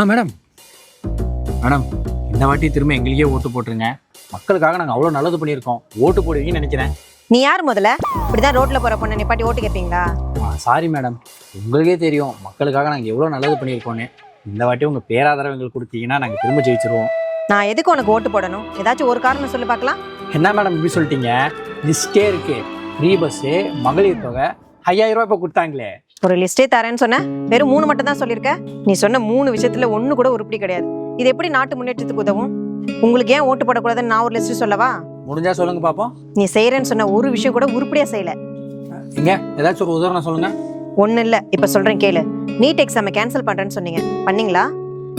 Madam madam இந்த வாட்டி திரும்ப எங்களுக்கே ஓட்டு போட்டுருங்க. மக்களுக்காக நாங்கள் அவ்வளோ நல்லது பண்ணியிருக்கோம். ஓட்டு போடுவீங்கன்னு நினைக்கிறேன். நீ யார் முதல்ல இப்படிதான் ரோட்ல போற பொண்ணு நிப்பாட்டி ஓட்டு கேட்பீங்களா? சாரி மேடம், உங்களுக்கே தெரியும் மக்களுக்காக நாங்கள் எவ்வளோ நல்லது பண்ணியிருக்கோன்னு. இந்த வாட்டி உங்கள் பேராதரவு எங்களுக்கு கொடுத்தீங்கன்னா நாங்கள் திரும்ப ஜெயிச்சிருவோம். நான் எதுக்கு உனக்கு ஓட்டு போடணும்? ஏதாச்சும் ஒரு காரணம் சொல்லி பார்க்கலாம். என்ன மேடம் இப்படி சொல்லிட்டீங்க? லிஸ்டே இருக்கு. ஃப்ரீ பஸ்ஸு, மகளிர் தொகை, 5000 ரூபாய் இப்போ கொடுத்தாங்களே. ஒரு லிஸ்டே தரேன்னு சொன்ன, வெறும் 3 மட்டும் தான் சொல்லியிருக்க. நீ சொன்ன 3 விஷயத்துல ஒண்ணு கூட உருப்படி கிடையாது. இது எப்படி நாட்டு முன்னேற்றத்துக்கு உதவும்? உங்களுக்கு ஏன் ஓட்டு போடக்கூடாதுன்னு நான் ஒரு லிஸ்ட் சொல்லவா? முடிஞ்சா சொல்லுங்க பார்ப்போம். நீ செய்யறேன்னு சொன்ன ஒரு விஷயம் கூட உருப்படியா செய்யல. இங்க ஏதாச்சும் ஒரு உதாரணம் சொல்லுங்க. ஒண்ணு இல்ல, இப்ப சொல்றேன் கேளு. நீட் எக்ஸாமை கேன்சல் பண்றேன்னு சொன்னீங்க, பண்ணீங்களா?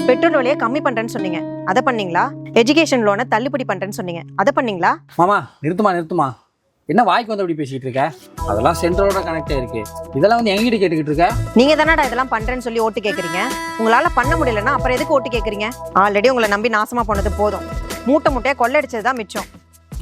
பெட்ரோல் விலையை கம்மி பண்றேன்னு சொன்னீங்க, அதை பண்ணீங்களா? எஜுகேஷன் லோனை தள்ளுபடி பண்றேன்னு சொன்னீங்க, அதை பண்ணீங்களா? மாமா நிறுத்துமா. என்ன வாய்க்கு வந்து அப்படி பேசிக்கிட்டு இருக்க? அதெல்லாம் சென்ட்ரலோட கனெக்ட் இருக்கு. இதெல்லாம் வந்து எங்கிட்ட கேட்டுக்கிட்டு இருக்க? நீங்க தானடா இதெல்லாம் பண்றேன்னு சொல்லி ஓட்டு கேக்குறீங்க. உங்களால பண்ண முடியலன்னா அப்புறம் எதுக்கு ஓட்டு கேக்குறீங்க? ஆல்ரெடி உங்களை நம்பி நாசமா போனது போதும். மூட்டையா கொள்ளடிச்சதுதான் மிச்சம்.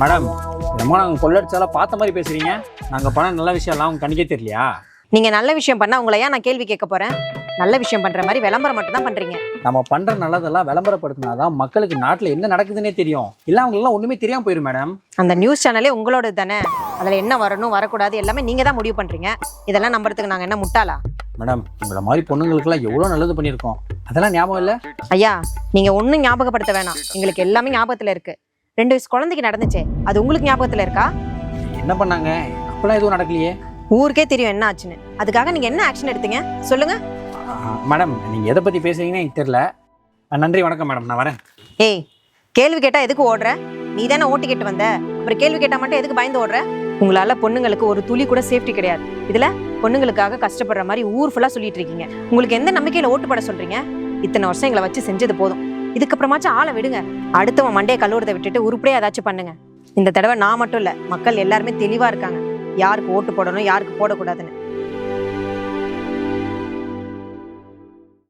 மேடம் என்னமோ நாங்கள் கொள்ளடிச்சாலும் பார்த்த மாதிரி பேசுறீங்க. நாங்கள் பண்ண நல்ல விஷயம் எல்லாம் உங்க கண்ணுக்கே தெரியலையா? நீங்க நல்ல விஷயம் பண்ணா உங்களை ஏன் நான் கேள்வி கேட்க போறேன்? நல்ல விஷயம் பண்ற மாதிரி விளம்பரம் மட்டும் தான் பண்றீங்க. நம்ம பண்ற நல்லதெல்லாம் விளம்பரப்படுத்தினாதான் மக்களுக்கு நாட்டில் என்ன நடக்குதுன்னே தெரியும். இல்லை அவங்களெல்லாம் ஒண்ணுமே தெரியாம போயிடும் மேடம். அந்த நியூஸ் சேனலே உங்களோட தானே. அதுல என்ன வரணும் வரக்கூடாது எல்லாமே நீங்க தான் முடிவு பண்றீங்க. இதெல்லாம் நம்புறதுக்கு நாங்க என்ன முட்டாளா? மேடம் உங்களை மாதிரி பொண்ணுங்களுக்குலாம் எவ்வளோ நல்லது பண்ணியிருக்கோம். அதெல்லாம் ஞாபகம் இல்லை? ஐயா, நீங்க ஒன்னும் ஞாபகப்படுத்த வேணாம். எங்களுக்கு எல்லாமே ஞாபகத்துல இருக்கு. 2 வயசு குழந்தைக்கு நடந்துச்சே, அது உங்களுக்கு ஞாபகத்துல இருக்கா? என்ன பண்ணாங்க? அப்பெல்லாம் எதுவும் நடக்கலையே. ஊருக்கே தெரியும் என்ன ஆச்சுன்னு. அதுக்காக நீங்க என்ன ஆக்ஷன் எடுத்தீங்க சொல்லுங்க. மேடம் நீங்க எதை பத்தி பேசுறீங்கன்னு எனக்கு தெரியல. நன்றி வணக்கம் மேடம், நான் வரேன். ஏய், கேள்வி கேட்டா எதுக்கு ஓடுற? நீ தானே ஓட்டு கேட்டு வந்த, அப்புறம் கேள்வி கேட்டா மட்டும் எதுக்கு பயந்து ஓடுற? உங்களால பொண்ணுங்களுக்கு ஒரு துளி கூட சேஃப்டி கிடையாது. இதுல பொண்ணுங்களுக்காக கஷ்டப்படுற மாதிரி ஊர் ஃபுல்லா சொல்லிட்டு இருக்கீங்க. உங்களுக்கு எந்த நம்பிக்கையில ஓட்டு போட சொல்றீங்க? இத்தனை வருஷம் எங்களை வச்சு செஞ்சது போதும். இதுக்கப்புறமாச்சும் ஆளை விடுங்க. அடுத்தவன் மண்டையை கல்லூரத்தை விட்டுட்டு உருப்படியா ஏதாச்சும் பண்ணுங்க. இந்த தடவை நான் மட்டும் இல்ல, மக்கள் எல்லாருமே தெளிவா இருக்காங்க. யாருக்கு ஓட்டு போடணும் யாருக்கு போடக்கூடாதுன்னு.